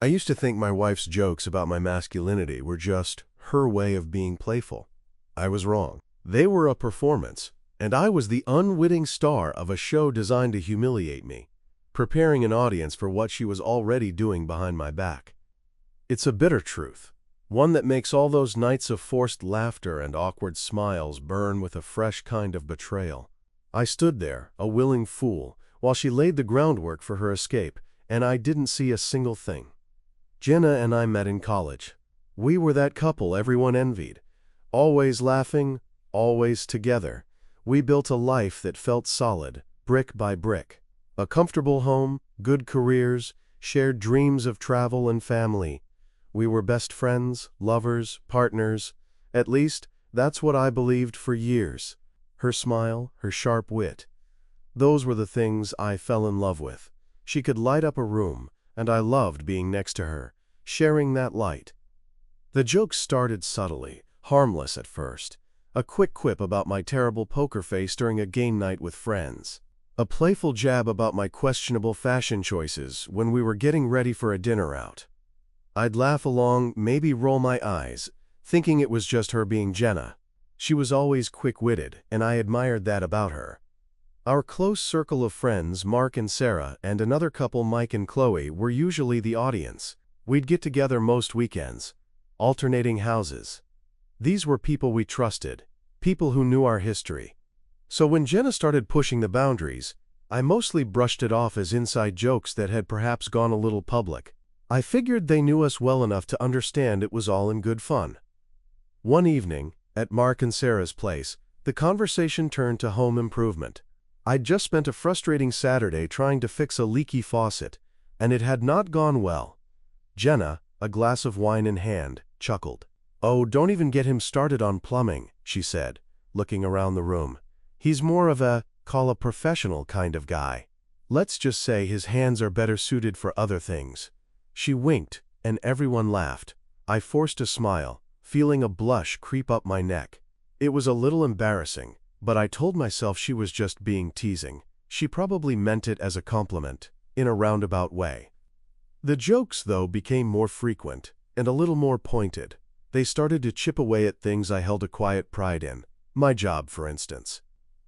I used to think my wife's jokes about my masculinity were just her way of being playful. I was wrong. They were a performance, and I was the unwitting star of a show designed to humiliate me, preparing an audience for what she was already doing behind my back. It's a bitter truth, one that makes all those nights of forced laughter and awkward smiles burn with a fresh kind of betrayal. I stood there, a willing fool, while she laid the groundwork for her escape, and I didn't see a single thing. Jenna and I met in college. We were that couple everyone envied. Always laughing, always together. We built a life that felt solid, brick by brick. A comfortable home, good careers, shared dreams of travel and family. We were best friends, lovers, partners. At least, that's what I believed for years. Her smile, her sharp wit. Those were the things I fell in love with. She could light up a room, and I loved being next to her, sharing that light. The jokes started subtly, harmless at first. A quick quip about my terrible poker face during a game night with friends. A playful jab about my questionable fashion choices when we were getting ready for a dinner out. I'd laugh along, maybe roll my eyes, thinking it was just her being Jenna. She was always quick-witted, and I admired that about her. Our close circle of friends, Mark and Sarah, and another couple, Mike and Chloe, were usually the audience. We'd get together most weekends, alternating houses. These were people we trusted, people who knew our history. So when Jenna started pushing the boundaries, I mostly brushed it off as inside jokes that had perhaps gone a little public. I figured they knew us well enough to understand it was all in good fun. One evening, at Mark and Sarah's place, the conversation turned to home improvement. I'd just spent a frustrating Saturday trying to fix a leaky faucet, and it had not gone well. Jenna, a glass of wine in hand, chuckled. "Oh, don't even get him started on plumbing," she said, looking around the room. "He's more of a, call a professional kind of guy. Let's just say his hands are better suited for other things." She winked, and everyone laughed. I forced a smile, feeling a blush creep up my neck. It was a little embarrassing, but I told myself she was just being teasing. She probably meant it as a compliment, in a roundabout way. The jokes, though, became more frequent, and a little more pointed. They started to chip away at things I held a quiet pride in. My job, for instance.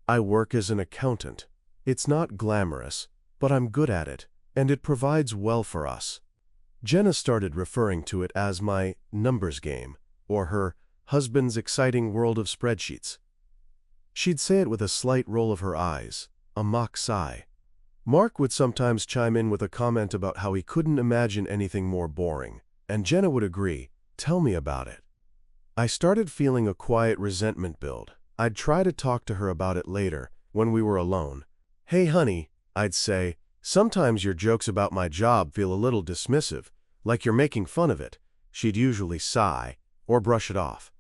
I work as an accountant. It's not glamorous, but I'm good at it, and it provides well for us. Jenna started referring to it as my numbers game, or her husband's exciting world of spreadsheets. She'd say it with a slight roll of her eyes, a mock sigh. Mark would sometimes chime in with a comment about how he couldn't imagine anything more boring, and Jenna would agree, "Tell me about it." I started feeling a quiet resentment build. I'd try to talk to her about it later, when we were alone. "Hey honey," I'd say, "sometimes your jokes about my job feel a little dismissive, like you're making fun of it." She'd usually sigh, or brush it off.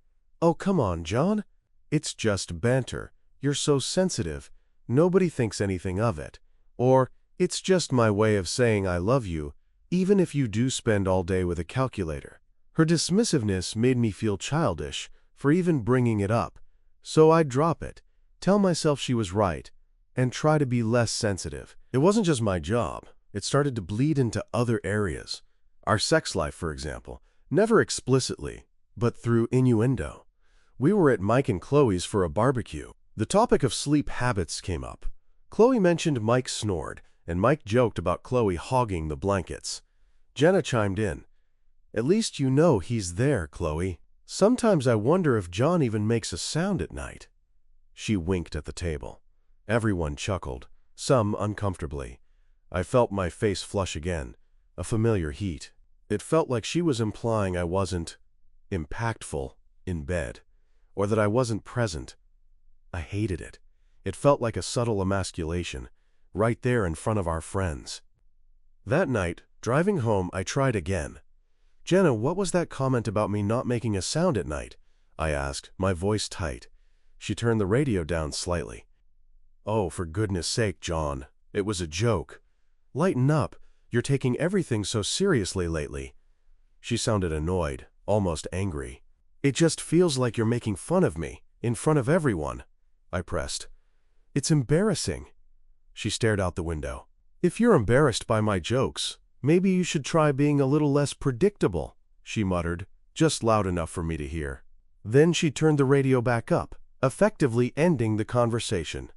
"Oh, come on, John. It's just banter. You're so sensitive. Nobody thinks anything of it." Or, "It's just my way of saying I love you, even if you do spend all day with a calculator." Her dismissiveness made me feel childish for even bringing it up, so I'd drop it, tell myself she was right, and try to be less sensitive. It wasn't just my job. It started to bleed into other areas. Our sex life, for example, never explicitly, but through innuendo. We were at Mike and Chloe's for a barbecue. The topic of sleep habits came up. Chloe mentioned Mike snored, and Mike joked about Chloe hogging the blankets. Jenna chimed in. "At least you know he's there, Chloe. Sometimes I wonder if John even makes a sound at night." She winked at the table. Everyone chuckled, some uncomfortably. I felt my face flush again, a familiar heat. It felt like she was implying I wasn't impactful in bed, or that I wasn't present. I hated it. It felt like a subtle emasculation, right there in front of our friends. That night, driving home, I tried again. "Jenna, what was that comment about me not making a sound at night?" I asked, my voice tight. She turned the radio down slightly. "Oh, for goodness sake, John. It was a joke. Lighten up. You're taking everything so seriously lately." She sounded annoyed, almost angry. "It just feels like you're making fun of me, in front of everyone," I pressed. "It's embarrassing." She stared out the window. "If you're embarrassed by my jokes, "Maybe you should try being a little less predictable," she muttered, just loud enough for me to hear. Then she turned the radio back up, effectively ending the conversation.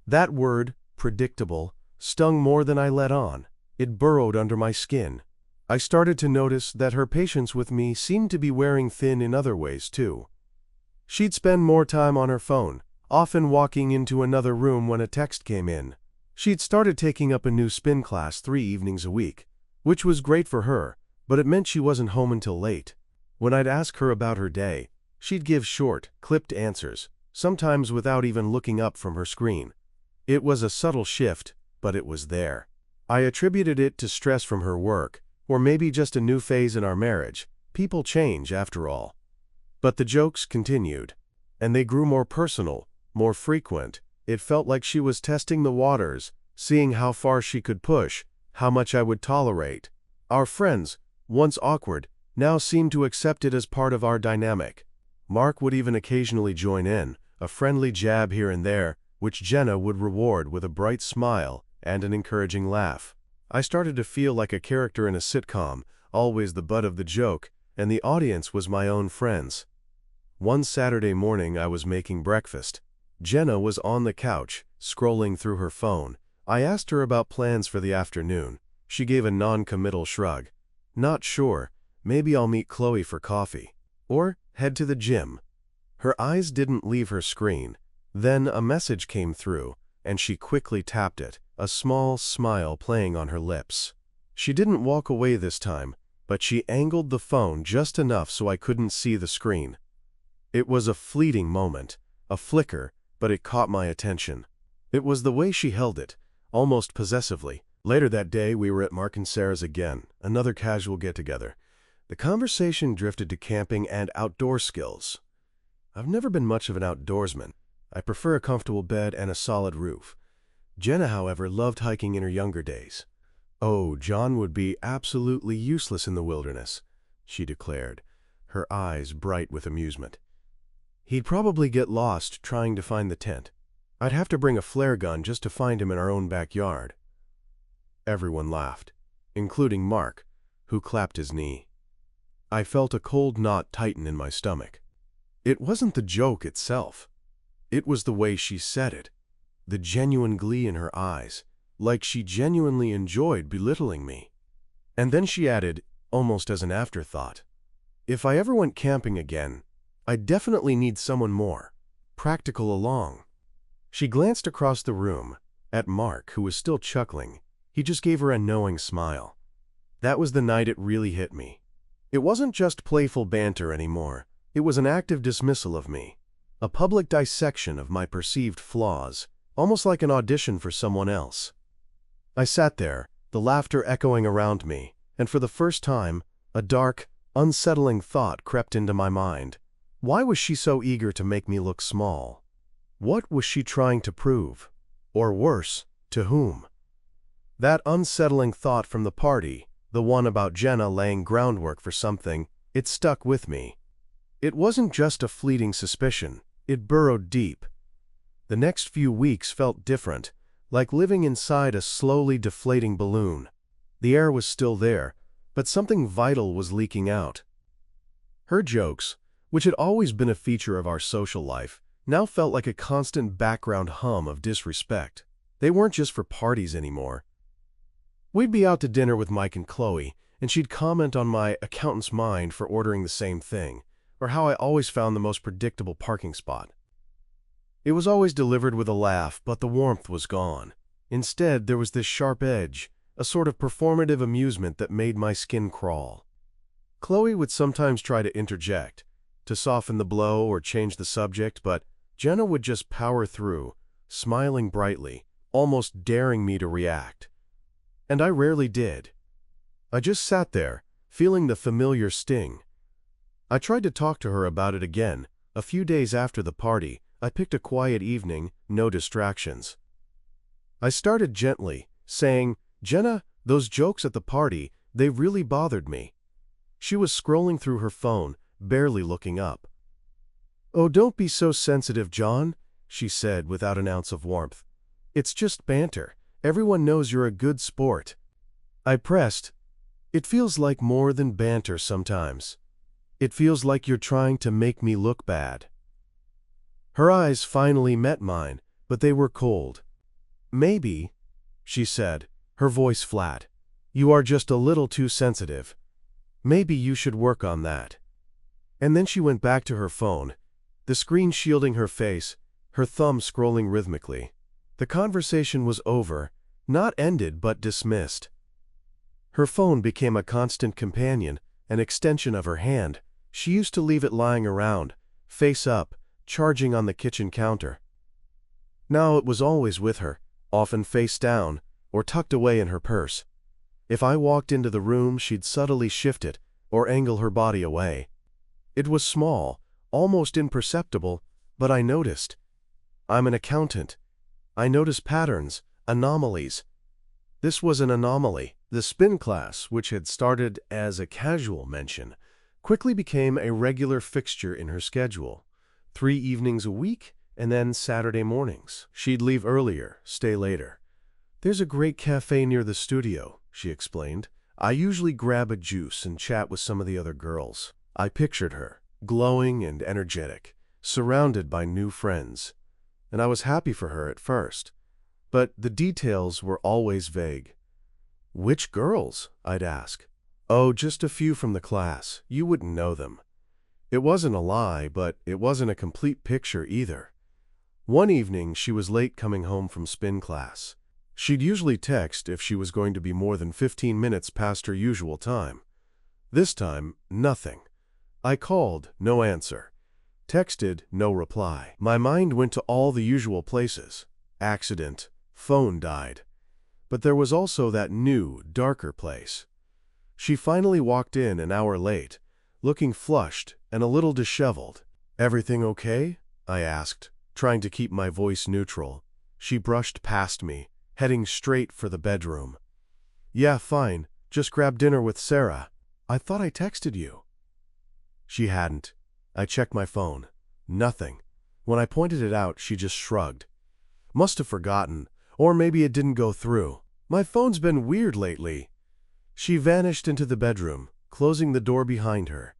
That word, predictable, stung more than I let on. It burrowed under my skin. I started to notice that her patience with me seemed to be wearing thin in other ways, too. She'd spend more time on her phone, often walking into another room when a text came in. She'd started taking up a new spin class 3 evenings a week, which was great for her, but it meant she wasn't home until late. When I'd ask her about her day, she'd give short, clipped answers, sometimes without even looking up from her screen. It was a subtle shift, but it was there. I attributed it to stress from her work, or maybe just a new phase in our marriage. People change, after all. But the jokes continued, and they grew more personal, more frequent. It felt like she was testing the waters, seeing how far she could push, how much I would tolerate. Our friends, once awkward, now seemed to accept it as part of our dynamic. Mark would even occasionally join in, a friendly jab here and there, which Jenna would reward with a bright smile and an encouraging laugh. I started to feel like a character in a sitcom, always the butt of the joke, and the audience was my own friends. One Saturday morning I was making breakfast. Jenna was on the couch, scrolling through her phone. I asked her about plans for the afternoon. She gave a non-committal shrug. "Not sure. Maybe I'll meet Chloe for coffee. Or head to the gym." Her eyes didn't leave her screen. Then a message came through, and she quickly tapped it, a small smile playing on her lips. She didn't walk away this time, but she angled the phone just enough so I couldn't see the screen. It was a fleeting moment, a flicker, but it caught my attention. It was the way she held it, almost possessively. Later that day, we were at Mark and Sarah's again, another casual get-together. The conversation drifted to camping and outdoor skills. I've never been much of an outdoorsman. I prefer a comfortable bed and a solid roof. Jenna, however, loved hiking in her younger days. "Oh, John would be absolutely useless in the wilderness," she declared, her eyes bright with amusement. "He'd probably get lost trying to find the tent. I'd have to bring a flare gun just to find him in our own backyard." Everyone laughed, including Mark, who clapped his knee. I felt a cold knot tighten in my stomach. It wasn't the joke itself. It was the way she said it, the genuine glee in her eyes, like she genuinely enjoyed belittling me. And then she added, almost as an afterthought, "If I ever went camping again, I'd definitely need someone more practical along." She glanced across the room, at Mark, who was still chuckling. He just gave her a knowing smile. That was the night it really hit me. It wasn't just playful banter anymore. It was an active dismissal of me, a public dissection of my perceived flaws, almost like an audition for someone else. I sat there, the laughter echoing around me, and for the first time, a dark, unsettling thought crept into my mind. Why was she so eager to make me look small? What was she trying to prove? Or worse, to whom? That unsettling thought from the party, the one about Jenna laying groundwork for something, it stuck with me. It wasn't just a fleeting suspicion, it burrowed deep. The next few weeks felt different, like living inside a slowly deflating balloon. The air was still there, but something vital was leaking out. Her jokes, which had always been a feature of our social life, now felt like a constant background hum of disrespect. They weren't just for parties anymore. We'd be out to dinner with Mike and Chloe, and she'd comment on my accountant's mind for ordering the same thing, or how I always found the most predictable parking spot. It was always delivered with a laugh, but the warmth was gone. Instead, there was this sharp edge, a sort of performative amusement that made my skin crawl. Chloe would sometimes try to interject, to soften the blow or change the subject, but Jenna would just power through, smiling brightly, almost daring me to react. And I rarely did. I just sat there, feeling the familiar sting. I tried to talk to her about it again. A few days after the party, I picked a quiet evening, no distractions. I started gently, saying, "Jenna, those jokes at the party, they really bothered me." She was scrolling through her phone, barely looking up. "Oh, don't be so sensitive, John," she said without an ounce of warmth. "It's just banter. Everyone knows you're a good sport." I pressed, It feels like more than banter sometimes. It feels like you're trying to make me look bad." Her eyes finally met mine, but they were cold. "Maybe," she said, her voice flat, "you are just a little too sensitive. Maybe you should work on that." And then she went back to her phone, the screen shielding her face, her thumb scrolling rhythmically. The conversation was over, not ended but dismissed. Her phone became a constant companion, an extension of her hand. She used to leave it lying around, face up, charging on the kitchen counter. Now it was always with her, often face down, or tucked away in her purse. If I walked into the room, she'd subtly shift it, or angle her body away. It was small, almost imperceptible, but I noticed. I'm an accountant. I notice patterns, anomalies. This was an anomaly. The spin class, which had started as a casual mention, quickly became a regular fixture in her schedule. 3 evenings a week, and then Saturday mornings. She'd leave earlier, stay later. "There's a great cafe near the studio," she explained. "I usually grab a juice and chat with some of the other girls." I pictured her, glowing and energetic, surrounded by new friends. And I was happy for her at first. But the details were always vague. "Which girls?" I'd ask. "Oh, just a few from the class. You wouldn't know them." It wasn't a lie, but it wasn't a complete picture either. One evening, she was late coming home from spin class. She'd usually text if she was going to be more than 15 minutes past her usual time. This time, nothing. I called, no answer. Texted, no reply. My mind went to all the usual places. Accident, phone died. But there was also that new, darker place. She finally walked in an hour late, looking flushed and a little disheveled. "Everything okay?" I asked, trying to keep my voice neutral. She brushed past me, heading straight for the bedroom. "Yeah, fine. Just grabbed dinner with Sarah. I thought I texted you." She hadn't. I checked my phone. Nothing. When I pointed it out, she just shrugged. Must have forgotten, or maybe it didn't go through. "My phone's been weird lately." She vanished into the bedroom, closing the door behind her.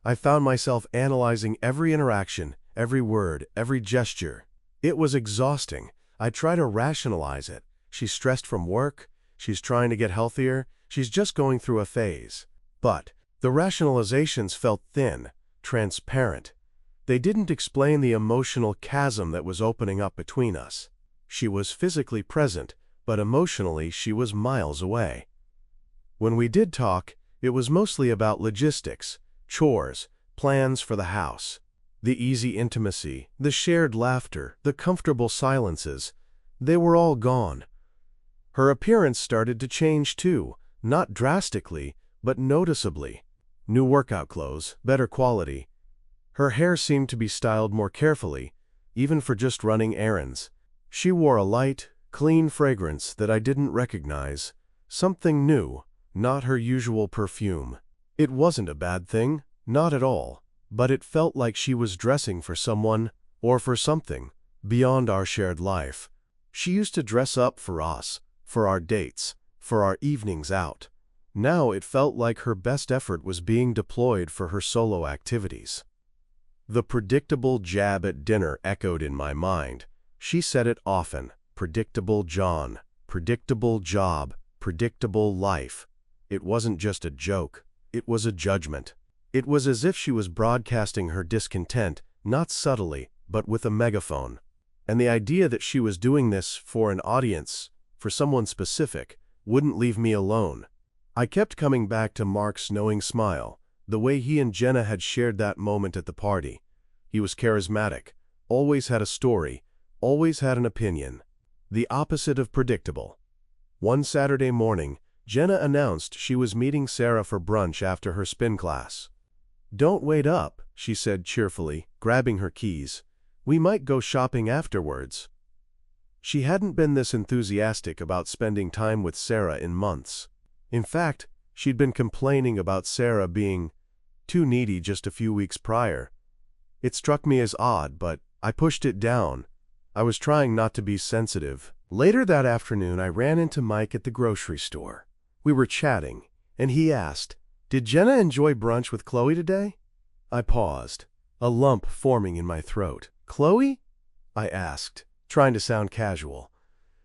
I found myself analyzing every interaction, every word, every gesture. It was exhausting. I tried to rationalize it. She's stressed from work. She's trying to get healthier. She's just going through a phase. But the rationalizations felt thin, transparent. They didn't explain the emotional chasm that was opening up between us. She was physically present, but emotionally she was miles away. When we did talk, it was mostly about logistics, chores, plans for the house. The easy intimacy, the shared laughter, the comfortable silences, they were all gone. Her appearance started to change too, not drastically, but noticeably. New workout clothes, better quality. Her hair seemed to be styled more carefully, even for just running errands. She wore a light, clean fragrance that I didn't recognize. Something new, not her usual perfume. It wasn't a bad thing, not at all, but it felt like she was dressing for someone, or for something, beyond our shared life. She used to dress up for us, for our dates, for our evenings out. Now it felt like her best effort was being deployed for her solo activities. The predictable jab at dinner echoed in my mind. She said it often. Predictable John, predictable job, predictable life. It wasn't just a joke. It was a judgment. It was as if she was broadcasting her discontent, not subtly, but with a megaphone. And the idea that she was doing this for an audience, for someone specific, wouldn't leave me alone. I kept coming back to Mark's knowing smile, the way he and Jenna had shared that moment at the party. He was charismatic, always had a story, always had an opinion. The opposite of predictable. One Saturday morning, Jenna announced she was meeting Sarah for brunch after her spin class. "Don't wait up," she said cheerfully, grabbing her keys. "We might go shopping afterwards." She hadn't been this enthusiastic about spending time with Sarah in months. In fact, she'd been complaining about Sarah being too needy just a few weeks prior. It struck me as odd, but I pushed it down. I was trying not to be sensitive. Later that afternoon, I ran into Mike at the grocery store. We were chatting, and he asked, "Did Jenna enjoy brunch with Chloe today?" I paused, a lump forming in my throat. "Chloe?" I asked, trying to sound casual.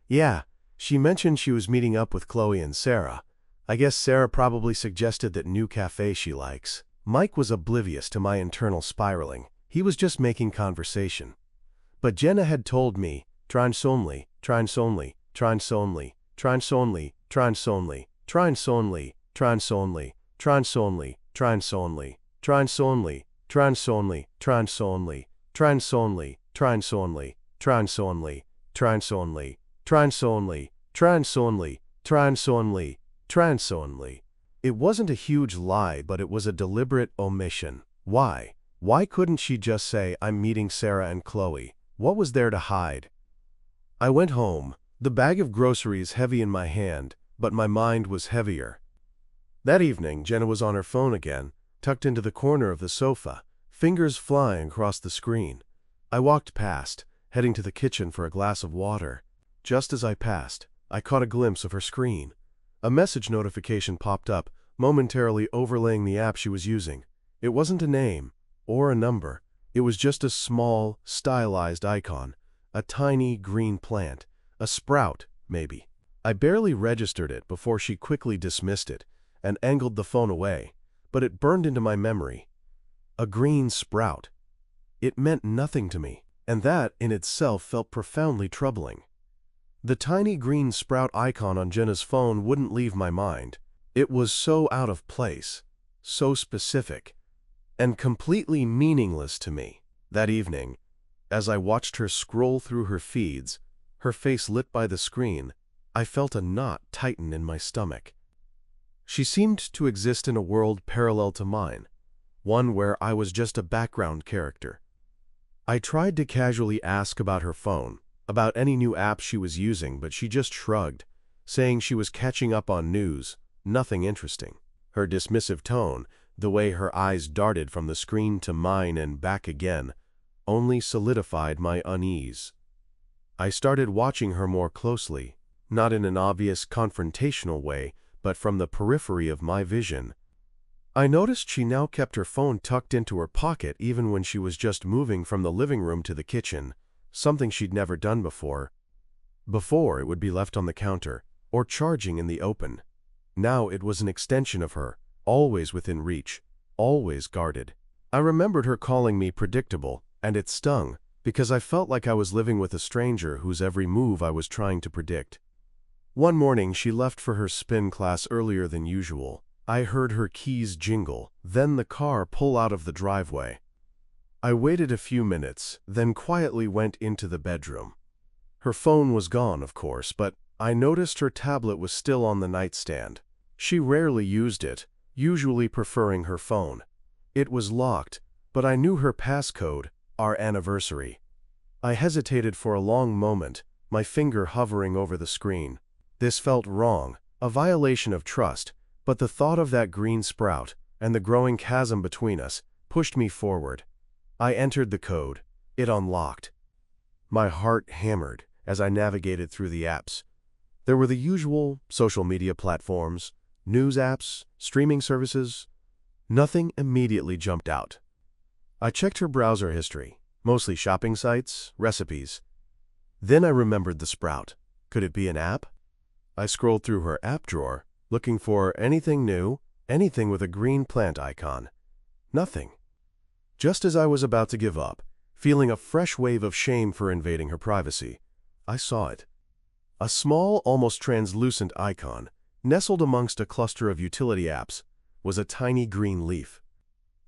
"Yeah, she mentioned she was meeting up with Chloe and Sarah. I guess Sarah probably suggested that new cafe she likes." Mike was oblivious to my internal spiraling. He was just making conversation. But Jenna had told me, "Transonly, transonly, transonly, transonly, transonly, transonly, transonly, transonly, transonly, transonly, transonly, transonly, transonly, transonly, transonly, transonly, transonly, transonly, transonly, transonly." It wasn't a huge lie, but it was a deliberate omission. Why? Why couldn't she just say, "I'm meeting Sarah and Chloe"? What was there to hide? I went home, the bag of groceries heavy in my hand, but my mind was heavier. That evening, Jenna was on her phone again, tucked into the corner of the sofa, fingers flying across the screen. I walked past, heading to the kitchen for a glass of water. Just as I passed, I caught a glimpse of her screen. A message notification popped up, momentarily overlaying the app she was using. It wasn't a name or a number. It was just a small, stylized icon, a tiny green plant, a sprout, maybe. I barely registered it before she quickly dismissed it and angled the phone away, but it burned into my memory. A green sprout. It meant nothing to me, and that in itself felt profoundly troubling. The tiny green sprout icon on Jenna's phone wouldn't leave my mind. It was so out of place, so specific, and completely meaningless to me. That evening, as I watched her scroll through her feeds, her face lit by the screen, I felt a knot tighten in my stomach. She seemed to exist in a world parallel to mine, one where I was just a background character. I tried to casually ask about her phone, about any new apps she was using, but she just shrugged, saying she was catching up on news, nothing interesting. Her dismissive tone, the way her eyes darted from the screen to mine and back again, only solidified my unease. I started watching her more closely, not in an obvious confrontational way, but from the periphery of my vision. I noticed she now kept her phone tucked into her pocket even when she was just moving from the living room to the kitchen, something she'd never done before. Before, it would be left on the counter, or charging in the open. Now it was an extension of her, always within reach, always guarded. I remembered her calling me predictable, and it stung, because I felt like I was living with a stranger whose every move I was trying to predict. One morning she left for her spin class earlier than usual. I heard her keys jingle, then the car pull out of the driveway. I waited a few minutes, then quietly went into the bedroom. Her phone was gone, of course, but I noticed her tablet was still on the nightstand. She rarely used it, usually preferring her phone. It was locked, but I knew her passcode, our anniversary. I hesitated for a long moment, my finger hovering over the screen. This felt wrong, a violation of trust, but the thought of that green sprout and the growing chasm between us pushed me forward. I entered the code. It unlocked. My heart hammered as I navigated through the apps. There were the usual social media platforms, news apps, streaming services. Nothing immediately jumped out. I checked her browser history, mostly shopping sites, recipes. Then I remembered the sprout. Could it be an app? I scrolled through her app drawer, looking for anything new, anything with a green plant icon. Nothing. Just as I was about to give up, feeling a fresh wave of shame for invading her privacy, I saw it. A small, almost translucent icon, nestled amongst a cluster of utility apps, was a tiny green leaf.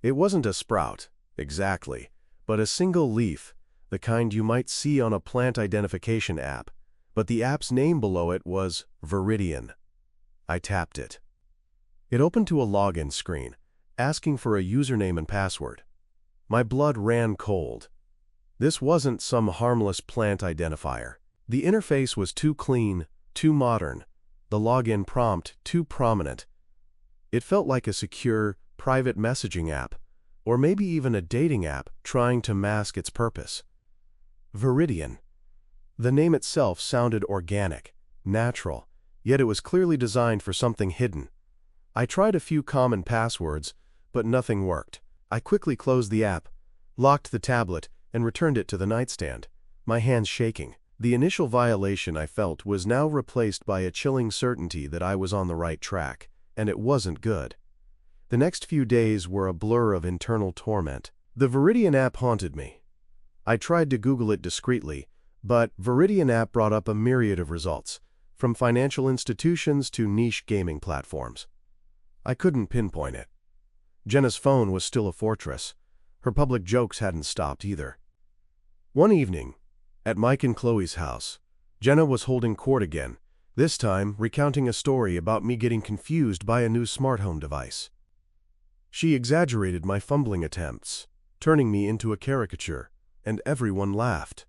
It wasn't a sprout, exactly, but a single leaf, the kind you might see on a plant identification app, but the app's name below it was Viridian. I tapped it. It opened to a login screen, asking for a username and password. My blood ran cold. This wasn't some harmless plant identifier. The interface was too clean, too modern, the login prompt too prominent. It felt like a secure, private messaging app, or maybe even a dating app trying to mask its purpose. Viridian. The name itself sounded organic, natural, yet it was clearly designed for something hidden. I tried a few common passwords, but nothing worked. I quickly closed the app, locked the tablet, and returned it to the nightstand, my hands shaking. The initial violation I felt was now replaced by a chilling certainty that I was on the right track, and it wasn't good. The next few days were a blur of internal torment. The Viridian app haunted me. I tried to Google it discreetly, but Viridian app brought up a myriad of results, from financial institutions to niche gaming platforms. I couldn't pinpoint it. Jenna's phone was still a fortress. Her public jokes hadn't stopped either. One evening, at Mike and Chloe's house, Jenna was holding court again, this time recounting a story about me getting confused by a new smart home device. She exaggerated my fumbling attempts, turning me into a caricature, and everyone laughed.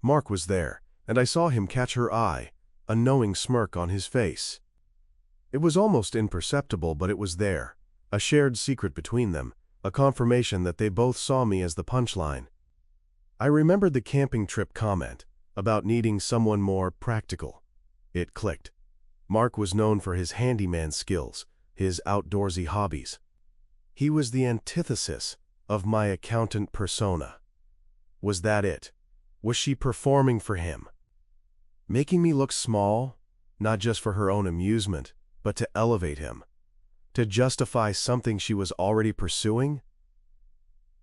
Mark was there, and I saw him catch her eye, a knowing smirk on his face. It was almost imperceptible, but it was there, a shared secret between them, a confirmation that they both saw me as the punchline. I remembered the camping trip comment about needing someone more practical. It clicked. Mark was known for his handyman skills, his outdoorsy hobbies. He was the antithesis of my accountant persona. Was that it? Was she performing for him? Making me look small, not just for her own amusement, but to elevate him? To justify something she was already pursuing?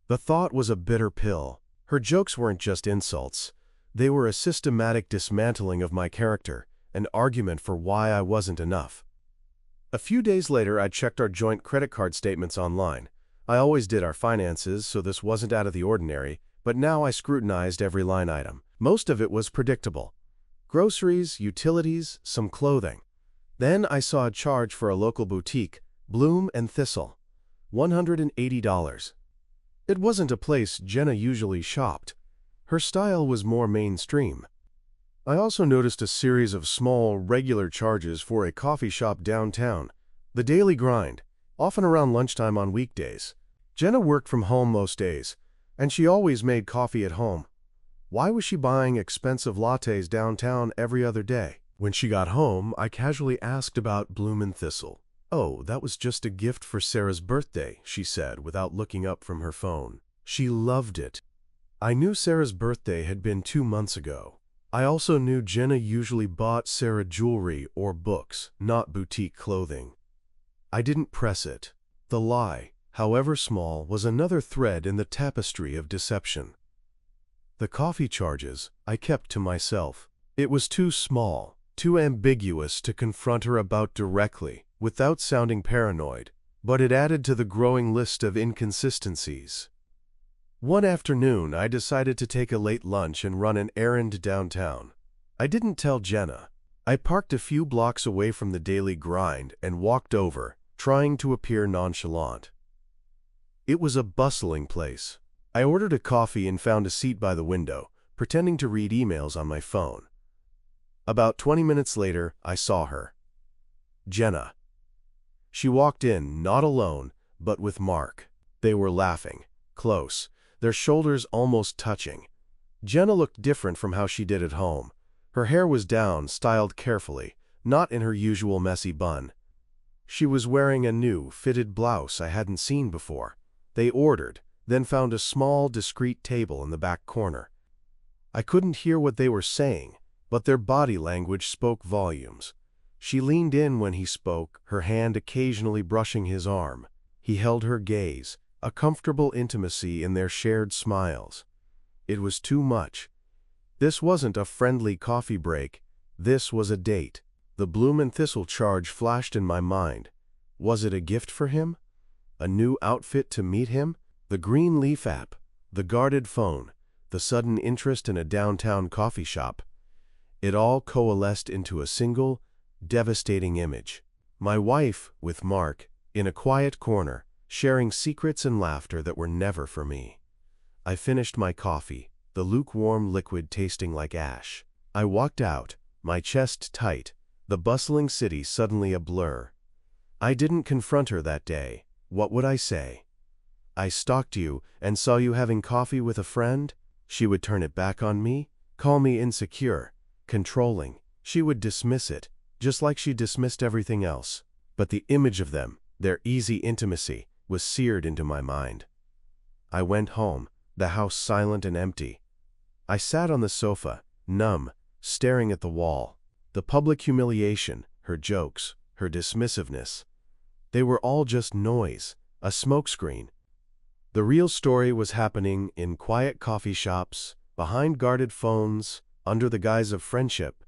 The thought was a bitter pill. Her jokes weren't just insults. They were a systematic dismantling of my character, an argument for why I wasn't enough. A few days later, I checked our joint credit card statements online. I always did our finances, so this wasn't out of the ordinary, but now I scrutinized every line item. Most of it was predictable. Groceries, utilities, some clothing. Then I saw a charge for a local boutique, Bloom and Thistle, $180. It wasn't a place Jenna usually shopped. Her style was more mainstream. I also noticed a series of small, regular charges for a coffee shop downtown, The Daily Grind, often around lunchtime on weekdays. Jenna worked from home most days, and she always made coffee at home. Why was she buying expensive lattes downtown every other day? When she got home, I casually asked about Bloom and Thistle. "Oh, that was just a gift for Sarah's birthday," she said without looking up from her phone. She loved it. I knew Sarah's birthday had been 2 months ago. I also knew Jenna usually bought Sarah jewelry or books, not boutique clothing. I didn't press it. The lie, however small, was another thread in the tapestry of deception. The coffee charges I kept to myself. It was too small, too ambiguous to confront her about directly, without sounding paranoid, but it added to the growing list of inconsistencies. One afternoon, I decided to take a late lunch and run an errand downtown. I didn't tell Jenna. I parked a few blocks away from the Daily Grind and walked over, trying to appear nonchalant. It was a bustling place. I ordered a coffee and found a seat by the window, pretending to read emails on my phone. About 20 minutes later, I saw her. Jenna. She walked in, not alone, but with Mark. They were laughing, close, their shoulders almost touching. Jenna looked different from how she did at home. Her hair was down, styled carefully, not in her usual messy bun. She was wearing a new, fitted blouse I hadn't seen before. They ordered, then found a small, discreet table in the back corner. I couldn't hear what they were saying, but their body language spoke volumes. She leaned in when he spoke, her hand occasionally brushing his arm. He held her gaze, a comfortable intimacy in their shared smiles. It was too much. This wasn't a friendly coffee break. This was a date. The Bloom and Thistle charge flashed in my mind. Was it a gift for him? A new outfit to meet him? The Green Leaf app, the guarded phone, the sudden interest in a downtown coffee shop. It all coalesced into a single, devastating image. My wife, with Mark, in a quiet corner, sharing secrets and laughter that were never for me. I finished my coffee, the lukewarm liquid tasting like ash. I walked out, my chest tight, the bustling city suddenly a blur. I didn't confront her that day. What would I say? "I stalked you and saw you having coffee with a friend?" She would turn it back on me, call me insecure, controlling. She would dismiss it, just like she dismissed everything else. but the image of them, their easy intimacy, was seared into my mind. I went home, the house silent and empty. I sat on the sofa, numb, staring at the wall. The public humiliation, her jokes, her dismissiveness, they were all just noise, a smokescreen. The real story was happening in quiet coffee shops, behind guarded phones, under the guise of friendship.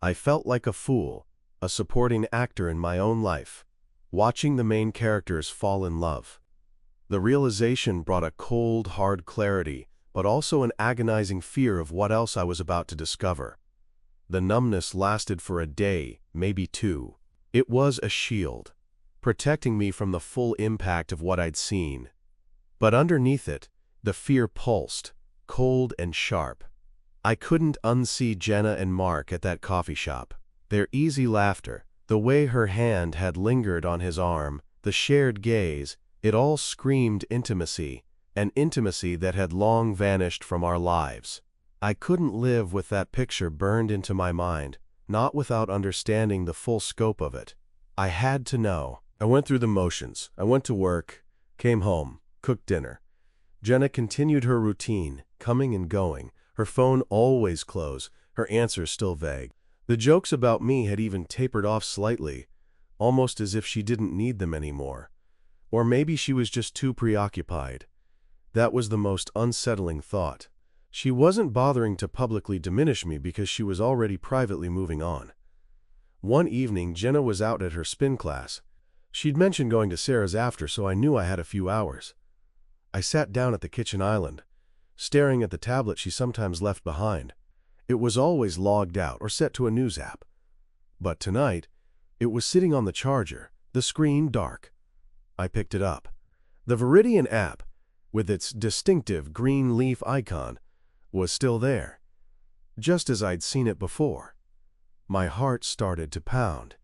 I felt like a fool, a supporting actor in my own life, watching the main characters fall in love. The realization brought a cold, hard clarity, but also an agonizing fear of what else I was about to discover. The numbness lasted for a day, maybe two. It was a shield, protecting me from the full impact of what I'd seen. But underneath it, the fear pulsed, cold and sharp. I couldn't unsee Jenna and Mark at that coffee shop. Their easy laughter, the way her hand had lingered on his arm, the shared gaze, it all screamed intimacy, an intimacy that had long vanished from our lives. I couldn't live with that picture burned into my mind, not without understanding the full scope of it. I had to know. I went through the motions. I went to work, came home, cooked dinner. Jenna continued her routine, coming and going, her phone always closed, her answers still vague. The jokes about me had even tapered off slightly, almost as if she didn't need them anymore. Or maybe she was just too preoccupied. That was the most unsettling thought. She wasn't bothering to publicly diminish me because she was already privately moving on. One evening, Jenna was out at her spin class. She'd mentioned going to Sarah's after, so I knew I had a few hours. I sat down at the kitchen island, staring at the tablet she sometimes left behind. It was always logged out or set to a news app. But tonight, it was sitting on the charger, the screen dark. I picked it up. The Veridian app, with its distinctive green leaf icon, was still there, just as I'd seen it before. My heart started to pound.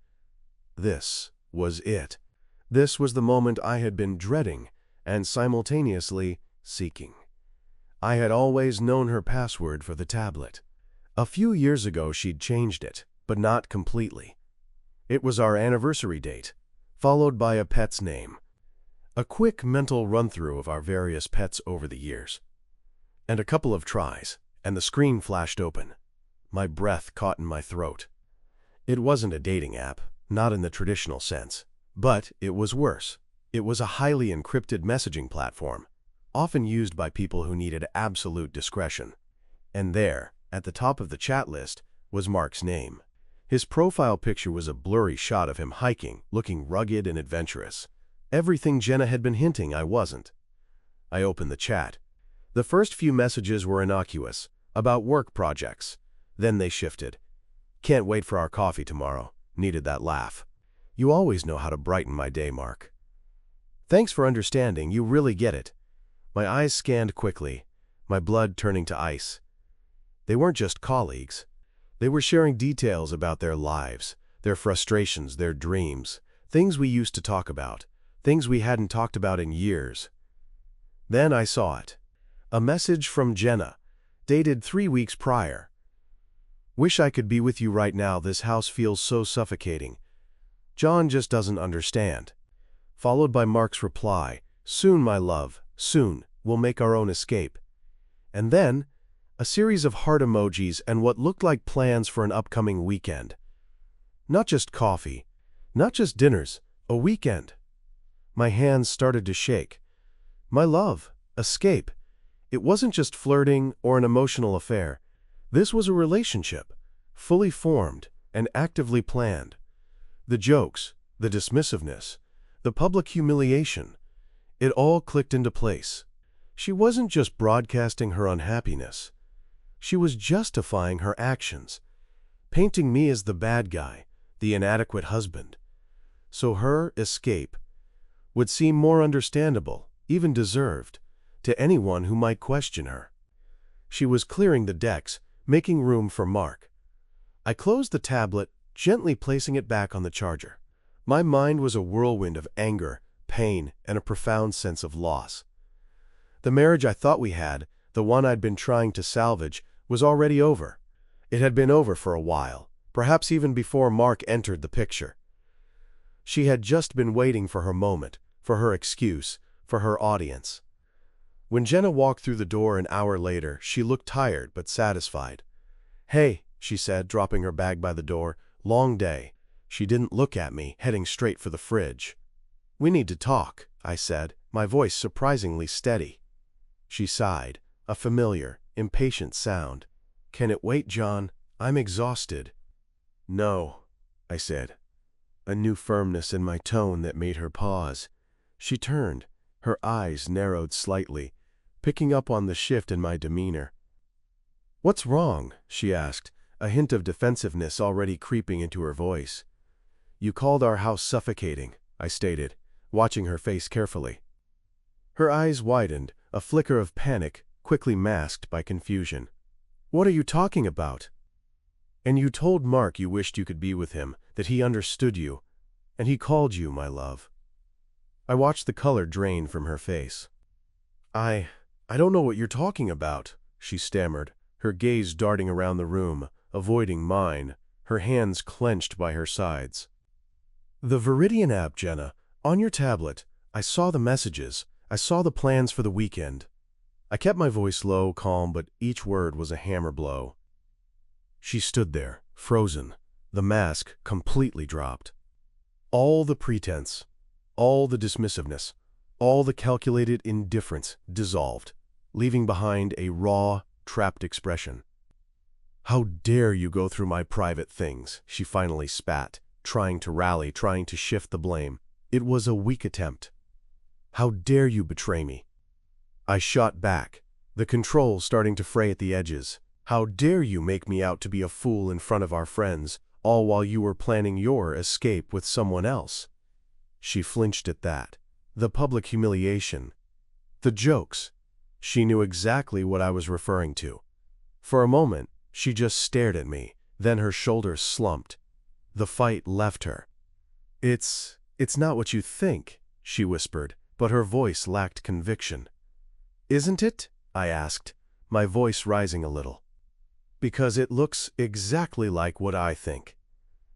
This was it. This was the moment I had been dreading and simultaneously seeking. I had always known her password for the tablet. A few years ago she'd changed it, but not completely. It was our anniversary date, followed by a pet's name. A quick mental run-through of our various pets over the years. And a couple of tries, and the screen flashed open. My breath caught in my throat. It wasn't a dating app, not in the traditional sense. But it was worse. It was a highly encrypted messaging platform, often used by people who needed absolute discretion. And there, at the top of the chat list, was Mark's name. His profile picture was a blurry shot of him hiking, looking rugged and adventurous. Everything Jenna had been hinting I wasn't. I opened the chat. The first few messages were innocuous, about work projects. Then they shifted. Can't wait for our coffee tomorrow. Needed that laugh. You always know how to brighten my day, Mark. Thanks for understanding, you really get it. My eyes scanned quickly, my blood turning to ice. They weren't just colleagues. They were sharing details about their lives, their frustrations, their dreams, things we used to talk about, things we hadn't talked about in years. Then I saw it. A message from Jenna, dated 3 weeks prior. Wish I could be with you right now, this house feels so suffocating. John just doesn't understand. Followed by Mark's reply, soon my love, soon, we'll make our own escape. And then, a series of heart emojis and what looked like plans for an upcoming weekend. Not just coffee, not just dinners, a weekend. My hands started to shake. My love, escape. It wasn't just flirting or an emotional affair. This was a relationship, fully formed and actively planned. The jokes, the dismissiveness, the public humiliation, it all clicked into place. She wasn't just broadcasting her unhappiness. She was justifying her actions, painting me as the bad guy, the inadequate husband. So her escape would seem more understandable, even deserved, to anyone who might question her. She was clearing the decks, making room for Mark. I closed the tablet, gently placing it back on the charger. My mind was a whirlwind of anger, pain, and a profound sense of loss. The marriage I thought we had, the one I'd been trying to salvage, was already over. It had been over for a while, perhaps even before Mark entered the picture. She had just been waiting for her moment, for her excuse, for her audience. When Jenna walked through the door an hour later, she looked tired but satisfied. "Hey," she said, dropping her bag by the door. "Long day." She didn't look at me, heading straight for the fridge. "We need to talk," I said, my voice surprisingly steady. She sighed, a familiar, impatient sound. "Can it wait, John? I'm exhausted." "No," I said, a new firmness in my tone that made her pause. She turned, her eyes narrowed slightly, picking up on the shift in my demeanor. "What's wrong?" she asked, a hint of defensiveness already creeping into her voice. "You called our house suffocating," I stated, watching her face carefully. Her eyes widened, a flicker of panic, quickly masked by confusion. "What are you talking about?" "And you told Mark you wished you could be with him, that he understood you, and he called you, my love." I watched the color drain from her face. I don't know what you're talking about," she stammered, her gaze darting around the room, avoiding mine, her hands clenched by her sides. "The Viridian app, Jenna. On your tablet. I saw the messages. I saw the plans for the weekend." I kept my voice low, calm, but each word was a hammer blow. She stood there, frozen, the mask completely dropped. All the pretense, all the dismissiveness, all the calculated indifference dissolved, leaving behind a raw, trapped expression. "How dare you go through my private things?" she finally spat, trying to rally, trying to shift the blame. It was a weak attempt. "How dare you betray me?" I shot back, the control starting to fray at the edges. "How dare you make me out to be a fool in front of our friends, all while you were planning your escape with someone else?" She flinched at that. The public humiliation. The jokes. She knew exactly what I was referring to. For a moment, she just stared at me, then her shoulders slumped. The fight left her. It's not what you think," she whispered, but her voice lacked conviction. "Isn't it?" I asked, my voice rising a little. "Because it looks exactly like what I think.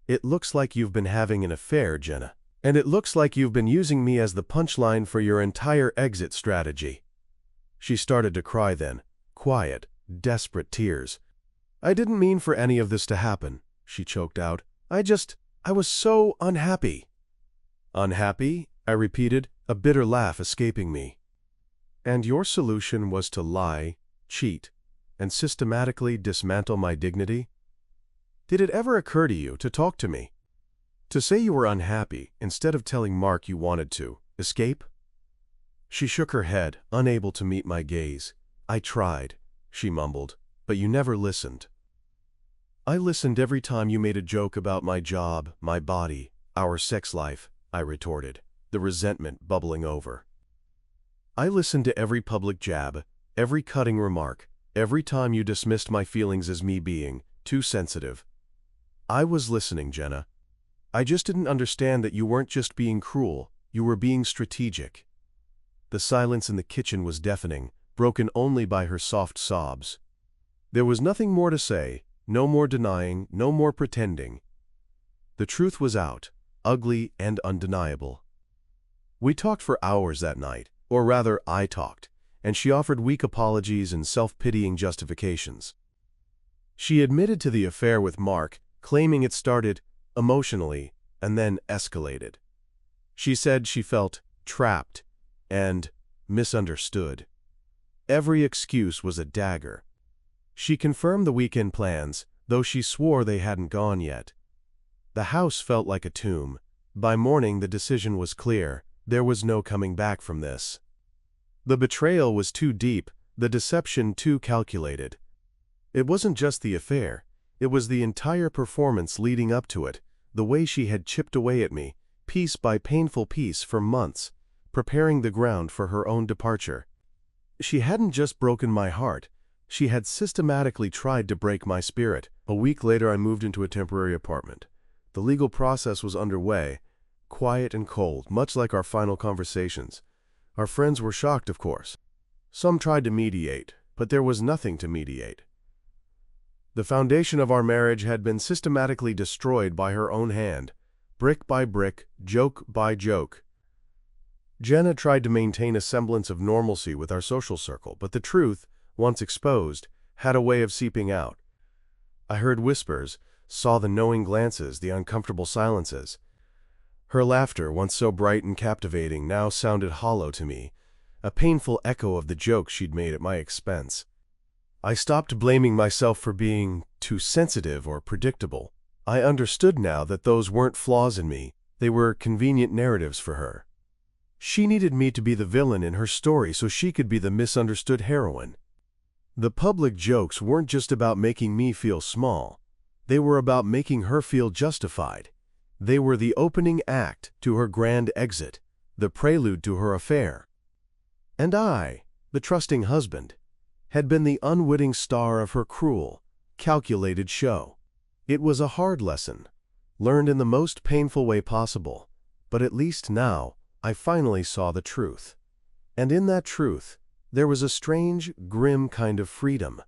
It looks like you've been having an affair, Jenna. And it looks like you've been using me as the punchline for your entire exit strategy." She started to cry then, quiet, desperate tears. "I didn't mean for any of this to happen," she choked out. I was so unhappy." "Unhappy?" I repeated, a bitter laugh escaping me. "And your solution was to lie, cheat, and systematically dismantle my dignity? Did it ever occur to you to talk to me? To say you were unhappy instead of telling Mark you wanted to escape?" She shook her head, unable to meet my gaze. "I tried," she mumbled, "but you never listened." "I listened every time you made a joke about my job, my body, our sex life," I retorted, the resentment bubbling over. "I listened to every public jab, every cutting remark, every time you dismissed my feelings as me being too sensitive. I was listening, Jenna. I just didn't understand that you weren't just being cruel, you were being strategic." The silence in the kitchen was deafening, broken only by her soft sobs. There was nothing more to say, no more denying, no more pretending. The truth was out, ugly and undeniable. We talked for hours that night, or rather I talked, and she offered weak apologies and self-pitying justifications. She admitted to the affair with Mark, claiming it started emotionally and then escalated. She said she felt trapped and misunderstood. Every excuse was a dagger. She confirmed the weekend plans, though she swore they hadn't gone yet. The house felt like a tomb. By morning the decision was clear. There was no coming back from this. The betrayal was too deep, the deception too calculated. It wasn't just the affair. It was the entire performance leading up to it, the way she had chipped away at me, piece by painful piece for months, preparing the ground for her own departure. She hadn't just broken my heart. She had systematically tried to break my spirit. A week later I moved into a temporary apartment. The legal process was underway, quiet and cold, much like our final conversations. Our friends were shocked, of course. Some tried to mediate, but there was nothing to mediate. The foundation of our marriage had been systematically destroyed by her own hand. brick by brick, joke by joke. Jenna tried to maintain a semblance of normalcy with our social circle, but the truth, once exposed, had a way of seeping out. I heard whispers, saw the knowing glances, the uncomfortable silences. Her laughter, once so bright and captivating, now sounded hollow to me, a painful echo of the jokes she'd made at my expense. I stopped blaming myself for being too sensitive or predictable. I understood now that those weren't flaws in me, they were convenient narratives for her. She needed me to be the villain in her story so she could be the misunderstood heroine. The public jokes weren't just about making me feel small. They were about making her feel justified. They were the opening act to her grand exit, the prelude to her affair. And I, the trusting husband, had been the unwitting star of her cruel, calculated show. It was a hard lesson, learned in the most painful way possible, but at least now I finally saw the truth. And in that truth, there was a strange, grim kind of freedom.